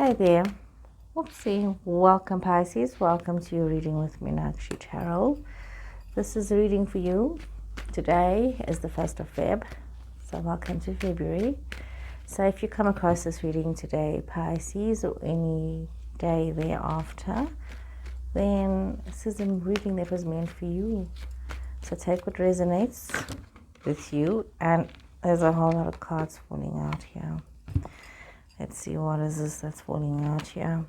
Hi there. Oopsie. Welcome, Pisces. Welcome to your reading with Meenakshi Tarot. This is a reading for you. Today is the 1st of Feb. So welcome to February. So if you come across this reading today, Pisces, or any day thereafter, then this is a reading that was meant for you. So take what resonates with you. And there's a whole lot of cards falling out here. Let's see, what is this that's falling out here?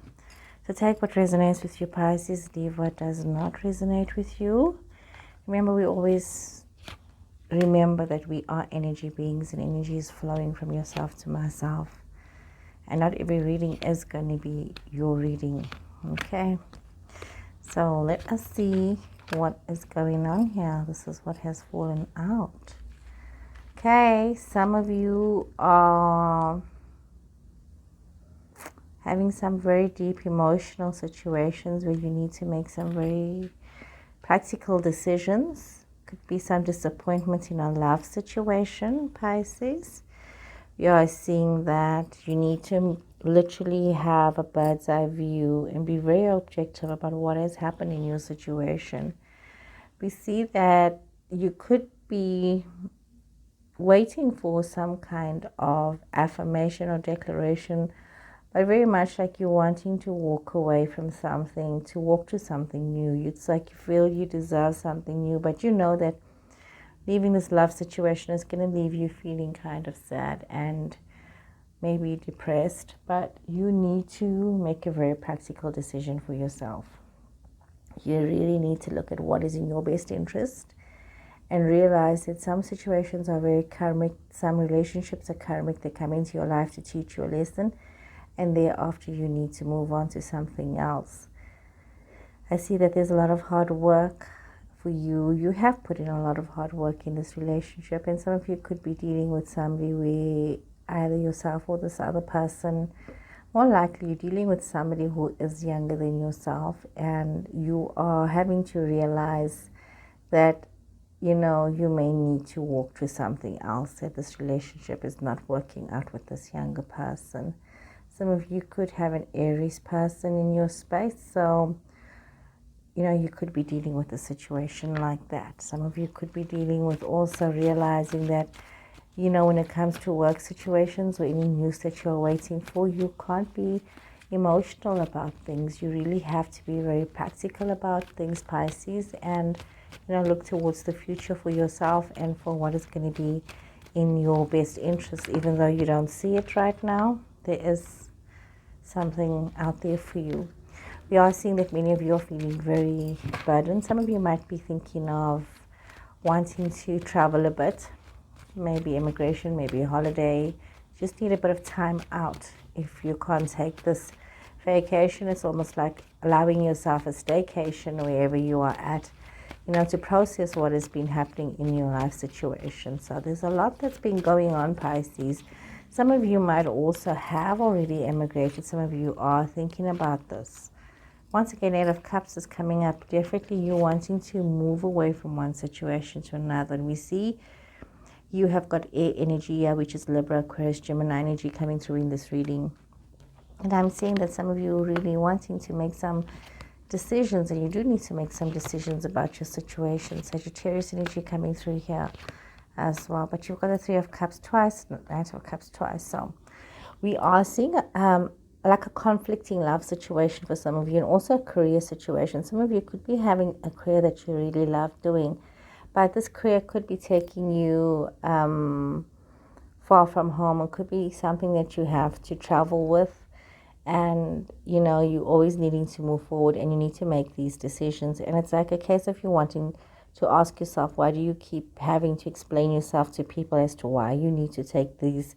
So take what resonates with you, Pisces. Leave what does not resonate with you. Remember, we always remember that we are energy beings, and energy is flowing from yourself to myself. And not every reading is going to be your reading. Okay? So let us see what is going on here. This is what has fallen out. Okay, some of you are having some very deep emotional situations where you need to make some very practical decisions. Could be some disappointment in a love situation, Pisces. You are seeing that you need to literally have a bird's eye view and be very objective about what has happened in your situation. We see that you could be waiting for some kind of affirmation or declaration, but very much like you're wanting to walk away from something, to walk to something new. It's like you feel you deserve something new, but you know that leaving this love situation is going to leave you feeling kind of sad and maybe depressed, but you need to make a very practical decision for yourself. You really need to look at what is in your best interest and realize that some situations are very karmic, some relationships are karmic. They come into your life to teach you a lesson, and thereafter you need to move on to something else. I see that there's a lot of hard work for you. You have put in a lot of hard work in this relationship, and some of you could be dealing with somebody where either yourself or this other person, more likely you're dealing with somebody who is younger than yourself, and you are having to realize that you may need to walk to something else, that this relationship is not working out with this younger person. Some of you could have an Aries person in your space, so you could be dealing with a situation like that. Some of you could be dealing with also realizing that, when it comes to work situations or any news that you're waiting for, you can't be emotional about things. You really have to be very practical about things, Pisces, and look towards the future for yourself and for what is going to be in your best interest. Even though you don't see it right now, there is something out there for you. We are seeing that many of you are feeling very burdened. Some of you might be thinking of wanting to travel a bit, maybe immigration, maybe a holiday. Just need a bit of time out. If you can't take this vacation, it's almost like allowing yourself a staycation wherever you are at, to process what has been happening in your life situation. So there's a lot that's been going on, Pisces. Some of you might also have already emigrated. Some of you are thinking about this. Once again, Eight of Cups is coming up. Definitely you wanting to move away from one situation to another. And we see you have got air energy here, which is Libra, Aquarius, Gemini energy coming through in this reading. And I'm seeing that some of you are really wanting to make some decisions, and you do need to make some decisions about your situation. Sagittarius energy coming through here as well. But you've got the Three of Cups twice, Knight of Cups twice. So we are seeing like a conflicting love situation for some of you, and also a career situation. Some of you could be having a career that you really love doing, but this career could be taking you far from home. It could be something that you have to travel with, and you're always needing to move forward, and you need to make these decisions. And it's like a case of you wanting to ask yourself, why do you keep having to explain yourself to people as to why you need to take these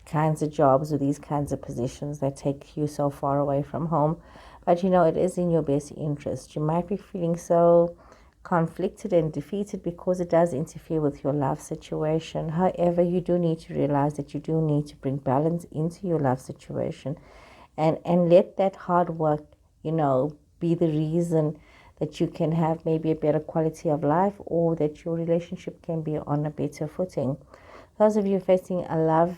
kinds of jobs or these kinds of positions that take you so far away from home? But it is in your best interest. You might be feeling so conflicted and defeated because it does interfere with your love situation. However, you do need to realize that you do need to bring balance into your love situation, and let that hard work be the reason that you can have maybe a better quality of life, or that your relationship can be on a better footing. Those of you facing a love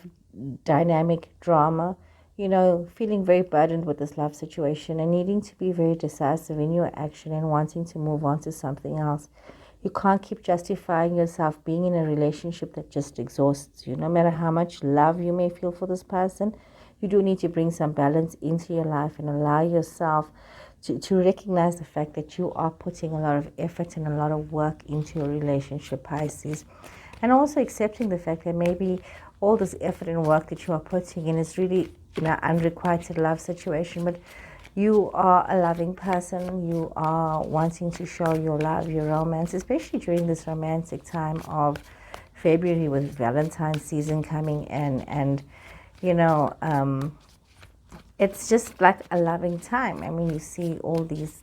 dynamic drama, you know, feeling very burdened with this love situation and needing to be very decisive in your action and wanting to move on to something else. You can't keep justifying yourself being in a relationship that just exhausts you. No matter how much love you may feel for this person, you do need to bring some balance into your life and allow yourself to recognize the fact that you are putting a lot of effort and a lot of work into your relationship, Pisces. And also accepting the fact that maybe all this effort and work that you are putting in is really, you know, unrequited love situation, but you are a loving person. You are wanting to show your love, your romance, especially during this romantic time of February with Valentine's season coming in. And, you know, it's just like a loving time. I mean, you see all these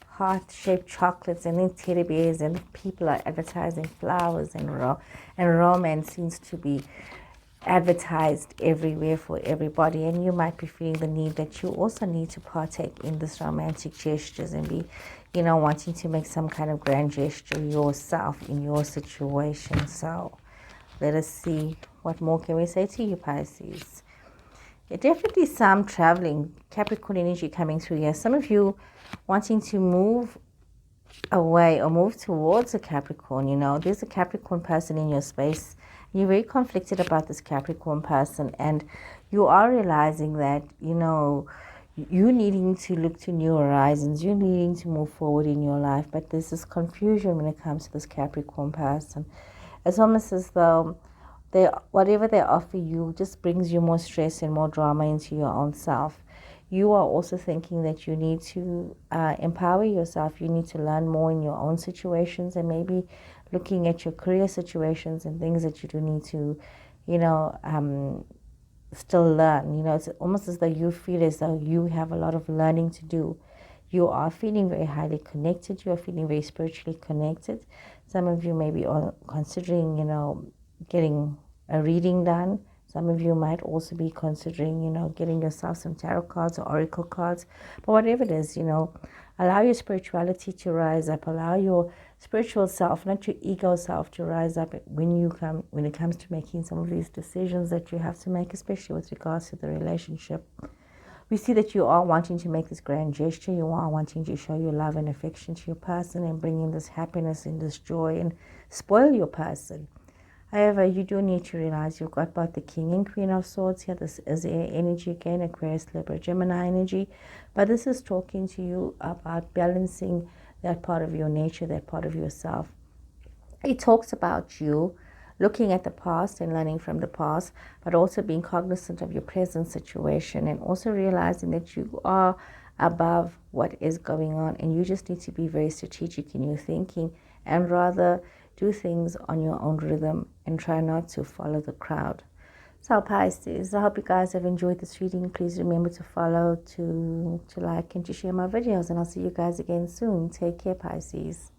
heart-shaped chocolates and then teddy bears, and people are advertising flowers, and romance seems to be advertised everywhere for everybody. And you might be feeling the need that you also need to partake in this romantic gestures and be, you know, wanting to make some kind of grand gesture yourself in your situation. So let us see, what more can we say to you, Pisces? Definitely some traveling, Capricorn energy coming through here. Some of you wanting to move away or move towards a Capricorn. You know, there's a Capricorn person in your space. You're very conflicted about this Capricorn person, and you are realizing that, you know, you needing to look to new horizons, you needing to move forward in your life, but there's this confusion when it comes to this Capricorn person. It's almost as though whatever they offer you just brings you more stress and more drama into your own self. You are also thinking that you need to empower yourself. You need to learn more in your own situations, and maybe looking at your career situations and things that you do need to, you know, still learn. You know, it's almost as though you feel as though you have a lot of learning to do. You are feeling very highly connected. You are feeling very spiritually connected. Some of you may be considering, you know, getting a reading done. Some of you might also be considering, you know, getting yourself some tarot cards or oracle cards. But whatever it is, you know, allow your spirituality to rise up. Allow your spiritual self, not your ego self, to rise up when it comes to making some of these decisions that you have to make, especially with regards to the relationship. We see that you are wanting to make this grand gesture. You are wanting to show your love and affection to your person and bring in this happiness and this joy and spoil your person. However, you do need to realize you've got both the King and Queen of Swords here. This is air energy again, Aquarius, Libra, Gemini energy. But this is talking to you about balancing that part of your nature, that part of yourself. It talks about you looking at the past and learning from the past, but also being cognizant of your present situation and also realizing that you are above what is going on, and you just need to be very strategic in your thinking and rather do things on your own rhythm and try not to follow the crowd. So Pisces, I hope you guys have enjoyed this reading. Please remember to follow, to like, and to share my videos, and I'll see you guys again soon. Take care, Pisces.